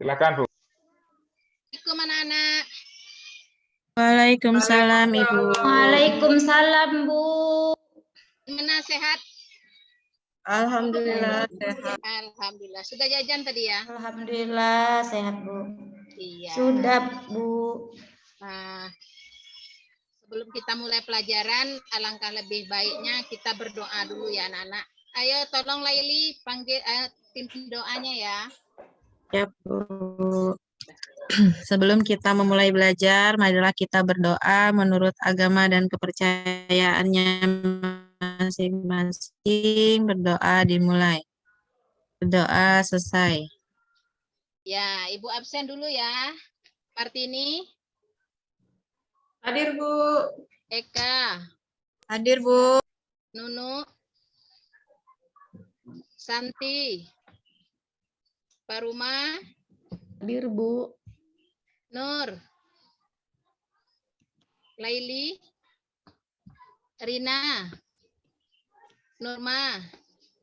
Silakan, Bu. Assalamualaikum anak-anak. Waalaikumsalam, Ibu. Waalaikumsalam, Bu. Gimana, sehat? Alhamdulillah sehat. Alhamdulillah. Sudah jajan tadi ya? Alhamdulillah sehat, Bu. Iya. Sudah, Bu. Nah, sebelum kita mulai pelajaran, alangkah lebih baiknya kita berdoa dulu ya anak-anak. Ayo tolong Laili panggil pimpin doanya ya. Ya, Bu. Sebelum kita memulai belajar, marilah kita berdoa menurut agama dan kepercayaannya masing-masing. Berdoa dimulai. Berdoa selesai. Ya, Ibu absen dulu ya. Kartini, Hadir, Bu. Eka, Hadir, Bu. Nunu, Santi, Paruma, Hadir, Bu. Nur, Laili, Rina, Nurma.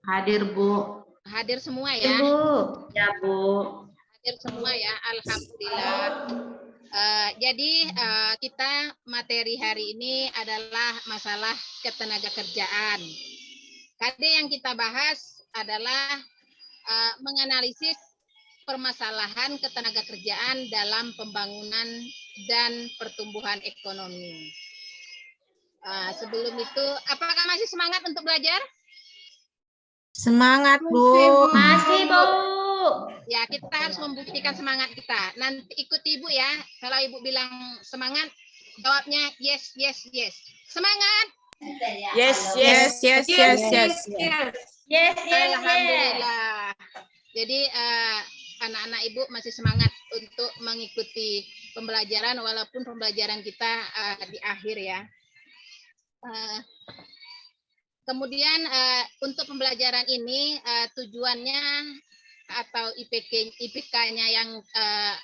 Hadir, Bu. Hadir semua Hadir, ya. Bu. Ya, Bu. Hadir semua ya. Alhamdulillah. Jadi kita materi hari ini adalah masalah ketenagakerjaan. Tadi yang kita bahas adalah menganalisis permasalahan ketenagakerjaan dalam pembangunan dan pertumbuhan ekonomi. Sebelum itu, apakah masih semangat untuk belajar? Semangat, Bu. Masih, Bu. Ya, kita harus membuktikan semangat kita. Nanti ikuti Ibu ya. Kalau Ibu bilang semangat, jawabnya yes, yes, yes. Semangat! Yes, yes, yes, yes, yes. Yes, yes, Alhamdulillah. Jadi anak-anak Ibu masih semangat untuk mengikuti pembelajaran walaupun pembelajaran kita di akhir ya. Kemudian untuk pembelajaran ini tujuannya atau IPK-nya yang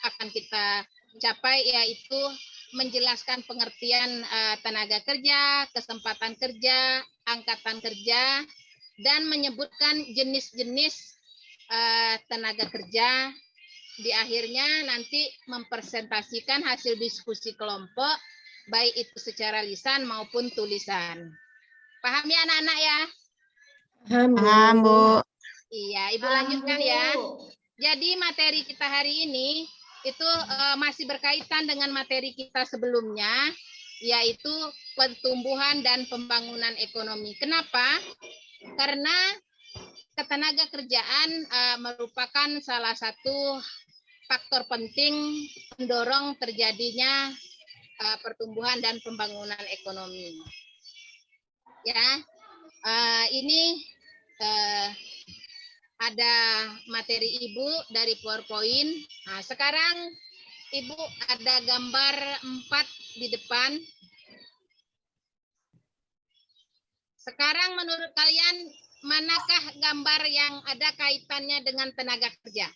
akan kita capai yaitu menjelaskan pengertian tenaga kerja, kesempatan kerja, angkatan kerja, dan menyebutkan jenis-jenis tenaga kerja. Di akhirnya nanti mempresentasikan hasil diskusi kelompok, baik itu secara lisan maupun tulisan. Paham ya anak-anak ya? Paham, Bu. Iya, Ibu lanjutkan ya. Jadi materi kita hari ini itu masih berkaitan dengan materi kita sebelumnya, yaitu pertumbuhan dan pembangunan ekonomi. Kenapa? Karena ketenaga kerjaan merupakan salah satu faktor penting mendorong terjadinya pertumbuhan dan pembangunan ekonomi. Ya, ini ada materi Ibu dari PowerPoint. Nah, sekarang Ibu ada gambar 4 di depan. Sekarang menurut kalian manakah gambar yang ada kaitannya dengan tenaga kerja?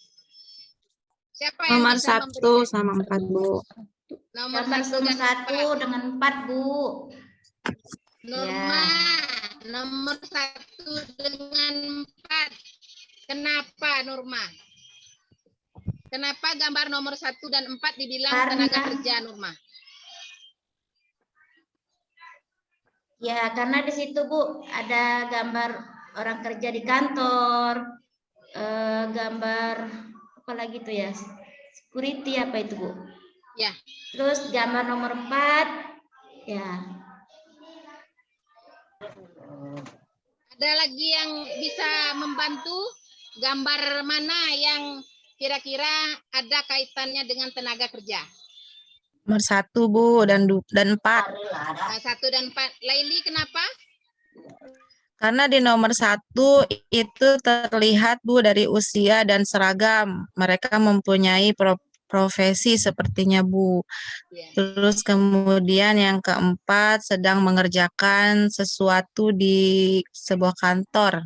Siapa yang Nomor bisa 1 memberikan? sama 4, Bu. Nomor Gambar 1 dan 4. dengan 4, Bu. Norma, nomor 1 dengan 4. Kenapa Norma? Kenapa gambar nomor 1 dan 4 dibilang tenaga kerja Norma? Ya, karena di situ, Bu, ada gambar orang kerja di kantor, gambar apa lagi tuh ya? Security apa itu, Bu? Ya. Terus gambar nomor 4, ya. Ada lagi yang bisa membantu? Gambar mana yang kira-kira ada kaitannya dengan tenaga kerja? Nomor 1, Bu, dan 4. 1 dan 4. Laili, kenapa? Karena di nomor 1 itu terlihat, Bu, dari usia dan seragam. Mereka mempunyai profesi sepertinya, Bu. Ya. Terus kemudian yang keempat sedang mengerjakan sesuatu di sebuah kantor.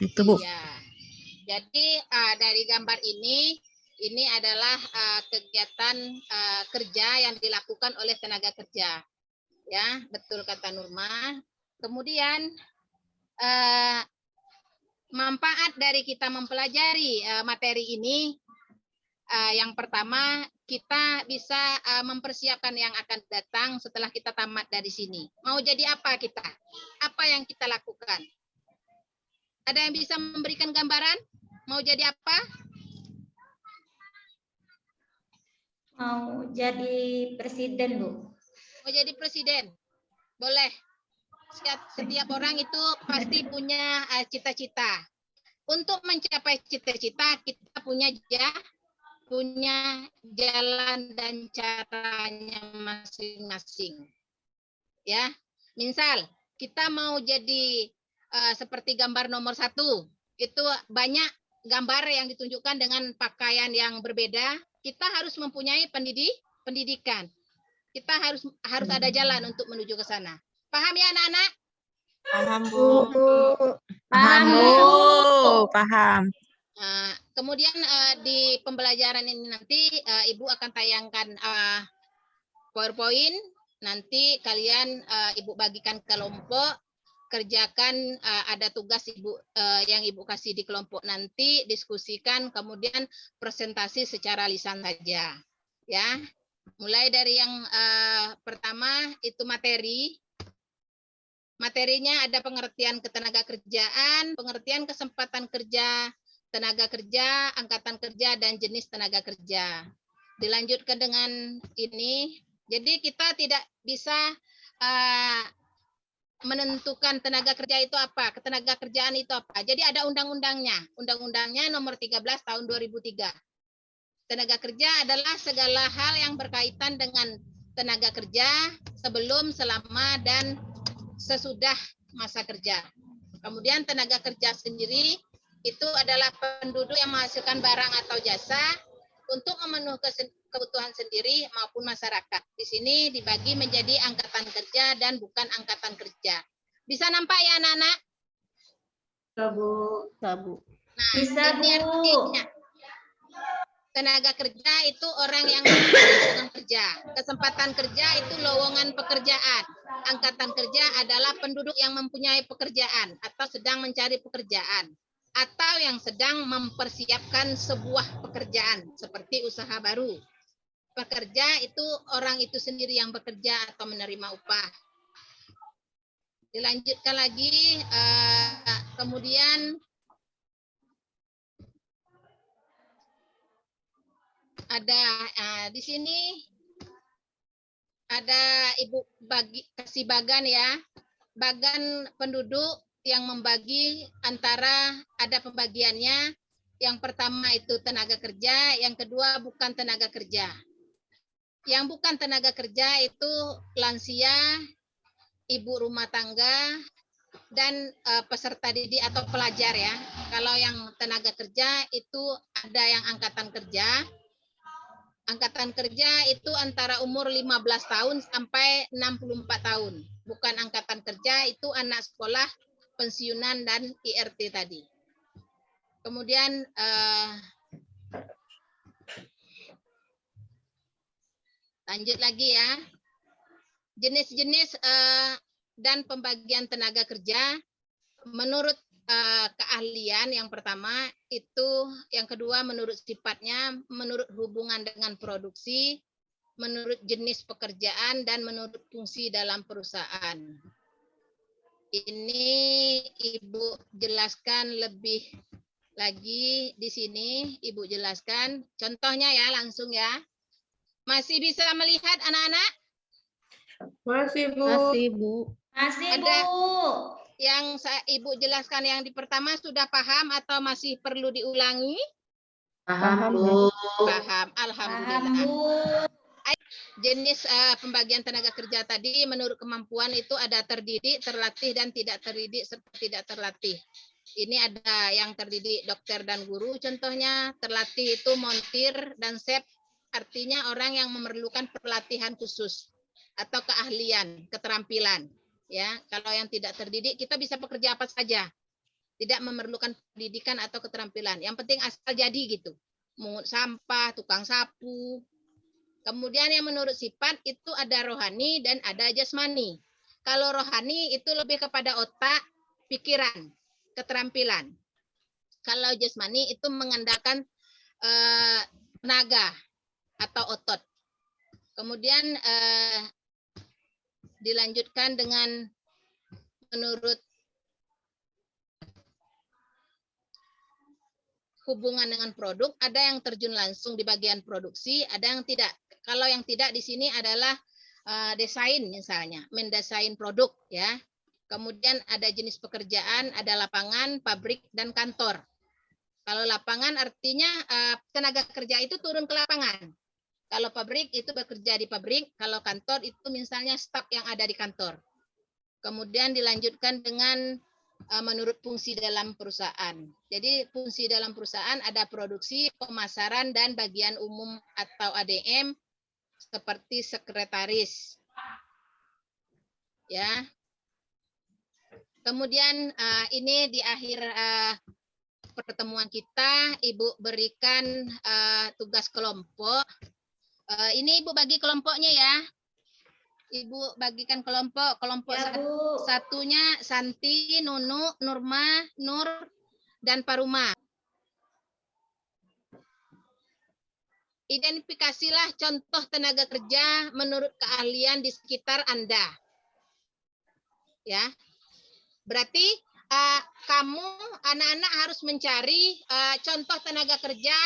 Itu, Bu. Iya. Jadi dari gambar ini adalah kegiatan kerja yang dilakukan oleh tenaga kerja. Ya, betul kata Nurma. Kemudian manfaat dari kita mempelajari materi ini yang pertama kita bisa mempersiapkan yang akan datang setelah kita tamat dari sini. Mau jadi apa kita? Apa yang kita lakukan? Ada yang bisa memberikan gambaran? Mau jadi apa? Mau jadi presiden, Bu. Mau jadi presiden? Boleh. Setiap orang itu pasti punya cita-cita. Untuk mencapai cita-cita kita punya jalan dan caranya masing-masing. Ya, misal kita mau jadi seperti gambar nomor 1, itu banyak gambar yang ditunjukkan dengan pakaian yang berbeda. Kita harus mempunyai pendidikan. Kita harus ada jalan untuk menuju ke sana. Paham ya anak-anak? Paham, Bu. Paham, Bu. Paham. Kemudian di pembelajaran ini nanti Ibu akan tayangkan PowerPoint. Nanti kalian Ibu bagikan ke kelompok, kerjakan ada tugas Ibu yang Ibu kasih di kelompok nanti, diskusikan, kemudian presentasi secara lisan saja. Ya, mulai dari yang pertama itu materi. Materinya ada pengertian ketenaga kerjaan, pengertian kesempatan kerja, tenaga kerja, angkatan kerja, dan jenis tenaga kerja. Dilanjutkan dengan ini, jadi kita tidak bisa menentukan tenaga kerja itu apa, ketenaga kerjaan itu apa. Jadi ada undang-undangnya, undang-undangnya nomor 13 tahun 2003. Tenaga kerja adalah segala hal yang berkaitan dengan tenaga kerja sebelum, selama, dan sesudah masa kerja. Kemudian tenaga kerja sendiri itu adalah penduduk yang menghasilkan barang atau jasa untuk memenuhi kebutuhan sendiri maupun masyarakat. Di sini dibagi menjadi angkatan kerja dan bukan angkatan kerja. Bisa nampak ya anak-anak? Bisa, Bu. Nah, Bisa, ini Bu. artinya. Tenaga kerja itu orang yang mempunyai kerja. Kesempatan kerja itu lowongan pekerjaan. Angkatan kerja adalah penduduk yang mempunyai pekerjaan atau sedang mencari pekerjaan. Atau yang sedang mempersiapkan sebuah pekerjaan seperti usaha baru. Pekerja itu orang itu sendiri yang bekerja atau menerima upah. Dilanjutkan lagi, kemudian ada di sini ada Ibu kasih bagan ya, bagan penduduk yang membagi antara ada pembagiannya. Yang pertama itu tenaga kerja, yang kedua bukan tenaga kerja. Yang bukan tenaga kerja itu lansia, ibu rumah tangga, dan peserta didik atau pelajar ya. Kalau yang tenaga kerja itu ada yang angkatan kerja. Angkatan kerja itu antara umur 15 tahun sampai 64 tahun. Bukan angkatan kerja, itu anak sekolah, pensiunan, dan IRT tadi. Kemudian lanjut lagi ya. Jenis-jenis dan pembagian tenaga kerja menurut keahlian yang pertama itu, yang kedua menurut sifatnya, menurut hubungan dengan produksi, menurut jenis pekerjaan, dan menurut fungsi dalam perusahaan. Ini Ibu jelaskan lebih lagi di sini, Ibu jelaskan contohnya ya, langsung ya. Masih bisa melihat anak-anak? Masih, Bu. Masih, Bu. Masih, Ada. Bu. Yang Ibu jelaskan yang di pertama sudah paham atau masih perlu diulangi? Paham, Bu. Paham, alhamdulillah. Paham, Bu. Jenis pembagian tenaga kerja tadi menurut kemampuan itu ada terdidik, terlatih, dan tidak terdidik serta tidak terlatih. Ini ada yang terdidik dokter dan guru contohnya, terlatih itu montir dan chef, artinya orang yang memerlukan pelatihan khusus atau keahlian, keterampilan. Ya, kalau yang tidak terdidik kita bisa bekerja apa saja, tidak memerlukan pendidikan atau keterampilan. Yang penting asal jadi gitu, mungut sampah, tukang sapu. Kemudian yang menurut sifat itu ada rohani dan ada jasmani. Kalau rohani itu lebih kepada otak, pikiran, keterampilan. Kalau jasmani itu mengandalkan tenaga atau otot. Kemudian dilanjutkan dengan menurut hubungan dengan produk, ada yang terjun langsung di bagian produksi, ada yang tidak. Kalau yang tidak di sini adalah desain misalnya, mendesain produk ya. Kemudian ada jenis pekerjaan, ada lapangan, pabrik, dan kantor. Kalau lapangan artinya tenaga kerja itu turun ke lapangan. Kalau pabrik itu bekerja di pabrik, kalau kantor itu misalnya staf yang ada di kantor. Kemudian dilanjutkan dengan menurut fungsi dalam perusahaan. Jadi fungsi dalam perusahaan ada produksi, pemasaran, dan bagian umum atau ADM seperti sekretaris. Ya. Kemudian ini di akhir pertemuan kita, Ibu berikan tugas kelompok. Ini Ibu bagi kelompoknya ya. Ibu bagikan kelompok. Kelompok Ya, Bu. satunya Santi, Nunu, Nurma, Nur, dan Paruma. Identifikasilah contoh tenaga kerja menurut keahlian di sekitar Anda. Ya. Berarti kamu anak-anak harus mencari contoh tenaga kerja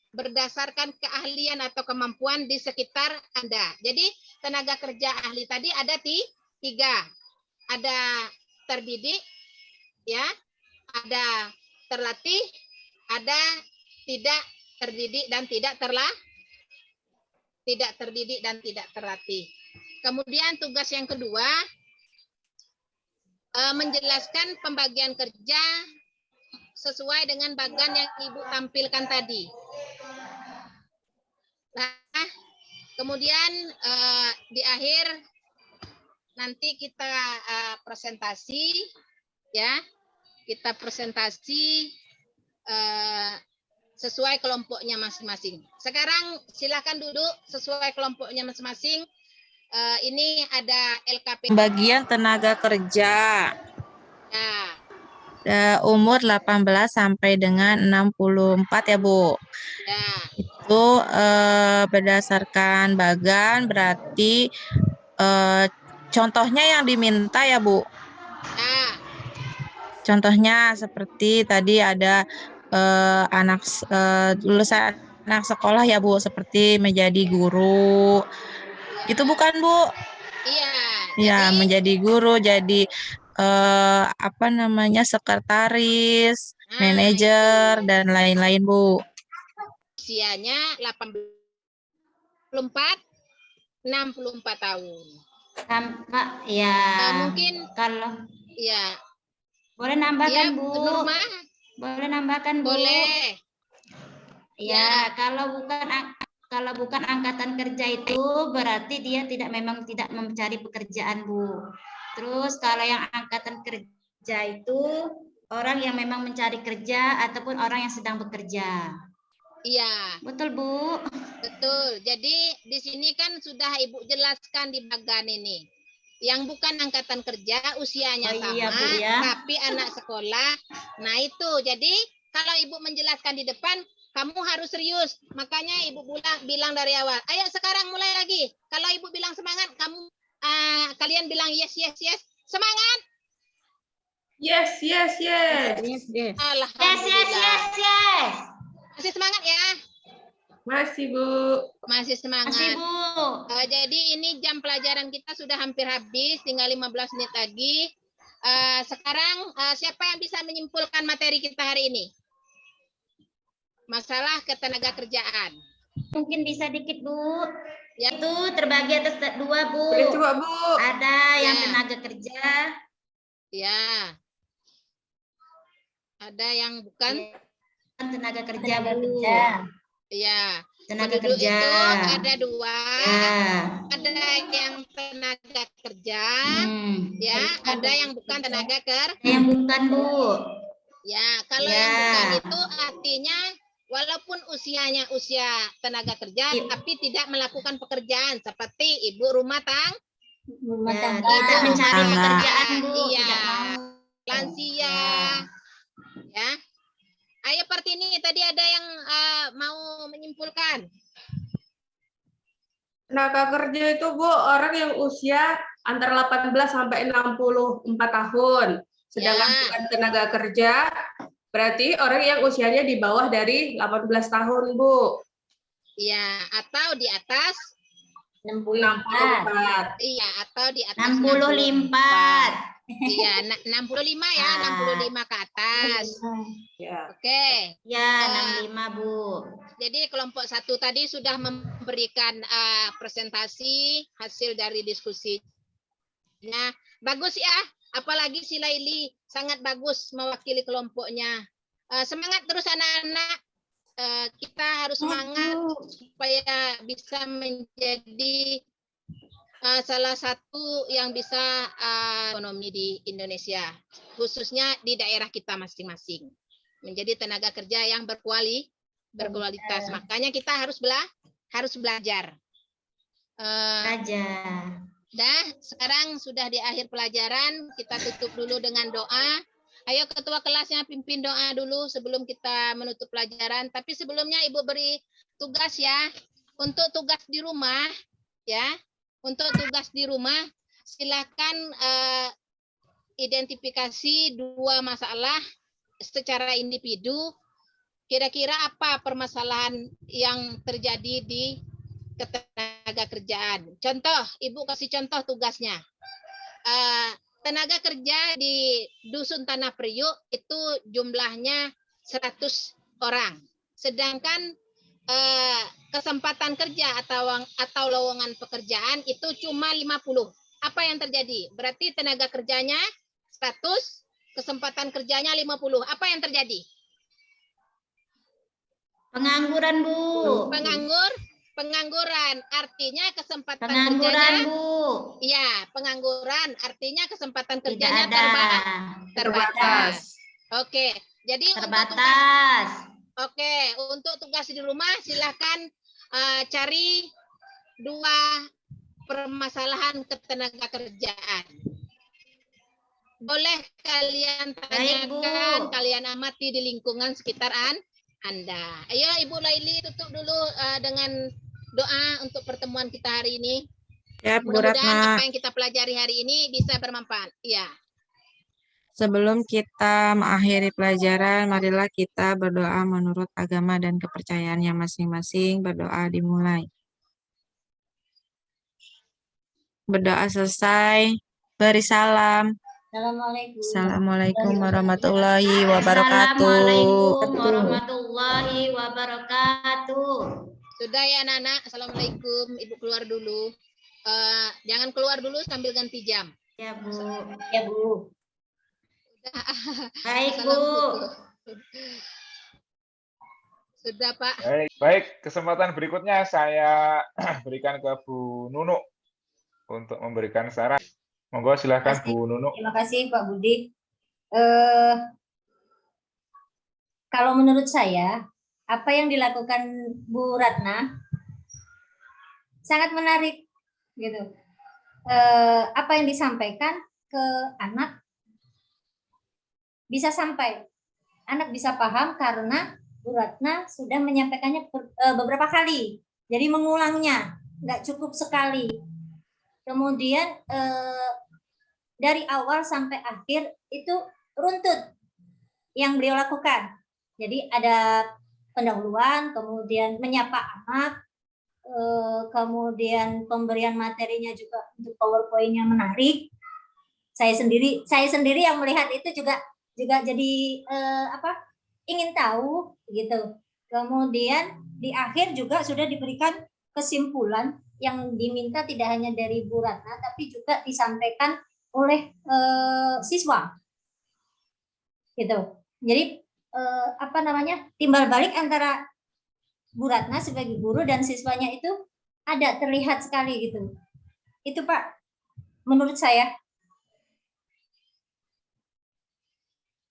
berdasarkan keahlian atau kemampuan di sekitar Anda. Jadi tenaga kerja ahli tadi ada tiga. Ada terdidik, ya, ada terlatih, ada tidak terdidik dan tidak terdidik dan tidak terlatih. Kemudian tugas yang kedua, menjelaskan pembagian kerja sesuai dengan bagan yang Ibu tampilkan tadi. Nah, kemudian di akhir nanti kita presentasi, ya, kita presentasi sesuai kelompoknya masing-masing. Sekarang silakan duduk sesuai kelompoknya masing-masing. Ini ada LKP. Bagian tenaga kerja. Ya. Umur 18 sampai dengan 64 ya, Bu. Ya. Itu berdasarkan bagan berarti contohnya yang diminta ya, Bu. Ya. Contohnya seperti tadi ada lulusan anak sekolah ya, Bu, seperti menjadi guru. Ya. Itu bukan, Bu? Iya. Ya, Jadi, menjadi guru, jadi sekretaris, manajer, dan lain-lain, Bu. usianya 64 tahun. Tampak ya. Mungkin kalau ya. boleh nambahkan, Ya, Bu. Nurma? Boleh nambahkan, Bu. Boleh. Ya, kalau bukan angkatan kerja itu berarti dia memang tidak mencari pekerjaan, Bu. Terus kalau yang angkatan kerja itu orang yang memang mencari kerja ataupun orang yang sedang bekerja. Iya. Betul, Bu. Betul. Jadi di sini kan sudah Ibu jelaskan di bagan ini. Yang bukan angkatan kerja usianya sama, iya, Bu, ya. tapi anak sekolah. Nah itu, jadi kalau Ibu menjelaskan di depan, kamu harus serius. Makanya Ibu bilang dari awal, ayo sekarang mulai lagi. Kalau Ibu bilang semangat, kalian bilang yes, yes, yes. Semangat. Yes, yes, yes. Alhamdulillah. Yes. Masih semangat ya? Masih, Bu. Masih semangat. Masih, Bu. Jadi ini jam pelajaran kita sudah hampir habis, tinggal 15 menit lagi. Sekarang siapa yang bisa menyimpulkan materi kita hari ini? Masalah ketenaga kerjaan. Mungkin bisa dikit, Bu. Ya. Itu terbagi atas dua, Bu. Boleh coba, Bu. Ada yang Ya. tenaga kerja. Ya. Ada yang bukan Tenaga kerja, Bu. Ya. Tenaga Penduduk kerja. itu ada dua. Ya. Ada yang tenaga kerja. Ya. Ada yang bukan tenaga kerja. Yang bukan, Bu. Ya. Kalau Ya. yang bukan itu artinya walaupun usianya usia tenaga kerja, tapi tidak melakukan pekerjaan seperti ibu rumah tangga. Ya, tidak mencari pekerjaan, Bu. Iya. Tidak mau. Lansia. Ya. Ayo Partini, tadi ada yang mau menyimpulkan. Tenaga kerja itu Bu, orang yang usia antara 18 sampai 64 tahun. Sedangkan Ya. bukan tenaga kerja, berarti orang yang usianya di bawah dari 18 tahun, Bu. Iya, atau di atas 64. iya, atau di atas 64. Iya, 65 ya, 65 ke atas. Ya. Oke. Ya, 65 Bu. Jadi kelompok 1 tadi sudah memberikan presentasi hasil dari diskusinya. Bagus ya, apalagi si Laili sangat bagus mewakili kelompoknya. Semangat terus anak-anak. Kita harus semangat supaya bisa menjadi salah satu yang bisa ekonomi di Indonesia, khususnya di daerah kita masing-masing. Menjadi tenaga kerja yang berkualitas. Makanya kita harus belajar. Dah, sekarang sudah di akhir pelajaran, kita tutup dulu dengan doa. Ayo ketua kelasnya pimpin doa dulu sebelum kita menutup pelajaran. Tapi sebelumnya Ibu beri tugas ya. Untuk tugas di rumah, ya. Untuk tugas di rumah, silakan identifikasi 2 masalah secara individu. Kira-kira apa permasalahan yang terjadi di ketenaga kerjaan. Contoh, Ibu kasih contoh tugasnya. Tenaga kerja di Dusun Tanah Priuk itu jumlahnya 100 orang. Sedangkan kesempatan kerja atau lowongan pekerjaan itu cuma 50. Apa yang terjadi? Berarti tenaga kerjanya 100, kesempatan kerjanya 50. Apa yang terjadi? Pengangguran, Bu. Pengangguran artinya kesempatan Pengangguran, kerjanya, Bu. iya, pengangguran artinya kesempatan Tidak kerjanya ada. terbatas. Oke, jadi Terbatas. Untuk tugas di rumah silahkan cari 2 permasalahan ketenaga kerjaan. Boleh kalian tanyakan, kalian amati di lingkungan sekitar Anda. Ayo Ibu Laili tutup dulu dengan doa untuk pertemuan kita hari ini. Ya, Bu Mudah-mudahan Ratna. apa yang kita pelajari hari ini bisa bermanfaat. Iya. Sebelum kita mengakhiri pelajaran, marilah kita berdoa menurut agama dan kepercayaannya masing-masing. Berdoa dimulai. Berdoa selesai, beri salam. Assalamualaikum warahmatullahi wabarakatuh. Assalamualaikum warahmatullahi wabarakatuh. Sudah ya anak-anak. Assalamualaikum. Ibu keluar dulu. Jangan keluar dulu sambil ganti jam. Ya, Bu. Ya, Bu. Baik, Bu. Sudah, Pak. Baik, kesempatan berikutnya saya berikan ke Bu Nunu untuk memberikan saran. Monggo silakan Bu Nunu. Terima kasih Pak Budi. Kalau menurut saya, apa yang dilakukan Bu Ratna sangat menarik, gitu. Apa yang disampaikan ke anak bisa sampai, anak bisa paham karena Bu Ratna sudah menyampaikannya beberapa kali, jadi mengulangnya, nggak cukup sekali. Kemudian dari awal sampai akhir itu runtut yang beliau lakukan. Jadi ada pendahuluan, kemudian menyapa anak, kemudian pemberian materinya juga untuk PowerPoint-nya menarik. Saya sendiri yang melihat itu juga jadi ingin tahu gitu. Kemudian di akhir juga sudah diberikan kesimpulan yang diminta tidak hanya dari Bu Ratna tapi juga disampaikan oleh siswa gitu. Jadi timbal balik antara Bu Ratna sebagai guru dan siswanya itu ada terlihat sekali gitu. Itu Pak, menurut saya.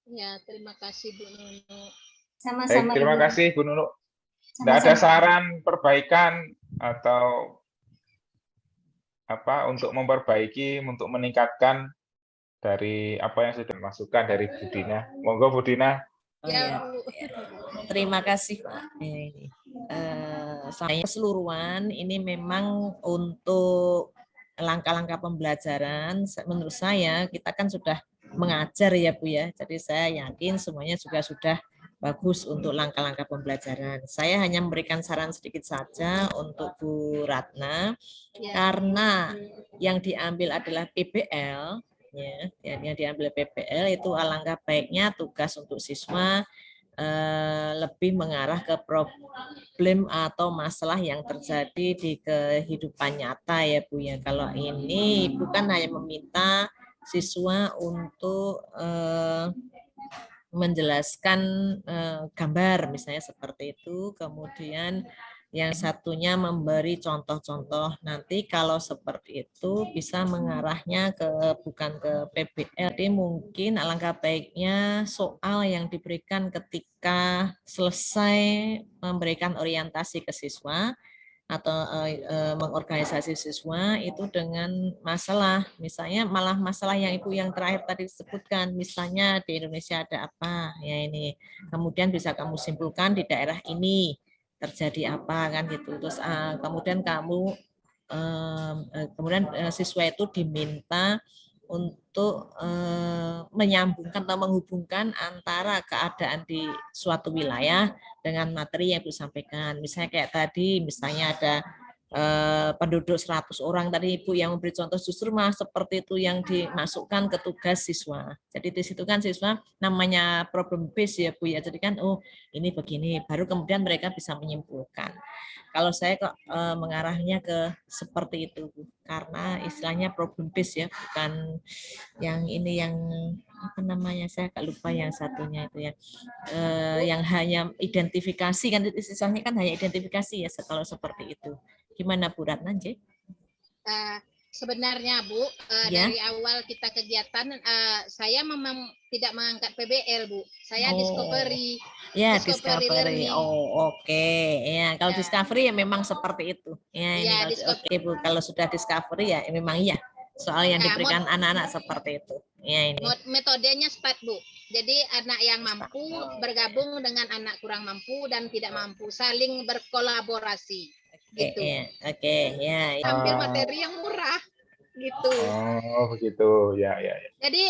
Ya, terima kasih Bu Nunu. Sama-sama. Terima Ibu. kasih Bu Nunu. Tidak ada saran perbaikan atau apa untuk memperbaiki, untuk meningkatkan dari apa yang sudah dimasukkan dari Bu Dina. Monggo Bu Dina. Oh, Ya, ya. Bu. Terima kasih Pak. Ini saya keseluruhan ini memang untuk langkah-langkah pembelajaran. Menurut saya kita kan sudah mengajar ya Bu ya. Jadi saya yakin semuanya juga sudah bagus untuk langkah-langkah pembelajaran. Saya hanya memberikan saran sedikit saja untuk Bu Ratna Ya. karena yang diambil adalah PBL. Ya, yang diambil PBL itu alangkah baiknya tugas untuk siswa lebih mengarah ke problem atau masalah yang terjadi di kehidupan nyata ya Bu ya. Kalau ini Ibu kan hanya meminta siswa untuk menjelaskan gambar misalnya seperti itu, kemudian yang satunya memberi contoh-contoh. Nanti kalau seperti itu bisa mengarahnya bukan ke PBL. Jadi mungkin alangkah baiknya soal yang diberikan ketika selesai memberikan orientasi ke siswa atau mengorganisasi siswa itu dengan masalah, misalnya malah masalah yang Ibu yang terakhir tadi disebutkan, misalnya di Indonesia ada apa ya ini, kemudian bisa kamu simpulkan di daerah ini terjadi apa kan gitu, terus kemudian kamu kemudian siswa itu diminta untuk menyambungkan atau menghubungkan antara keadaan di suatu wilayah dengan materi yang Ibu sampaikan. Misalnya kayak tadi, misalnya ada penduduk 100 orang tadi Ibu yang memberi contoh, justru malah seperti itu yang dimasukkan ke tugas siswa. Jadi di situ kan siswa namanya problem base ya Bu ya. Jadi kan oh ini begini, baru kemudian mereka bisa menyimpulkan. Kalau saya kok mengarahnya ke seperti itu Bu. Karena istilahnya problem base ya, bukan yang ini yang apa namanya, saya agak lupa yang satunya itu ya, yang hanya identifikasi kan, istilahnya kan hanya identifikasi ya kalau seperti itu. Gimana Bu Ratna? Sebenarnya Bu, Ya. dari awal kita kegiatan saya memang tidak mengangkat PBL Bu, saya discovery. Ya, Discovery discovery. learning. Oh, oke. Ya, kalau Ya. discovery ya memang seperti itu. Ya, ini Ya, kalau oke Bu, kalau sudah discovery ya memang iya. Soal yang Ya, diberikan anak-anak seperti itu. Ya ini. metodenya SPAT Bu. Jadi anak yang mampu bergabung dengan anak kurang mampu dan tidak mampu, saling berkolaborasi. Gitu. Oke, ya. Ambil materi yang murah gitu. Oh, begitu. Ya, ya, ya. Jadi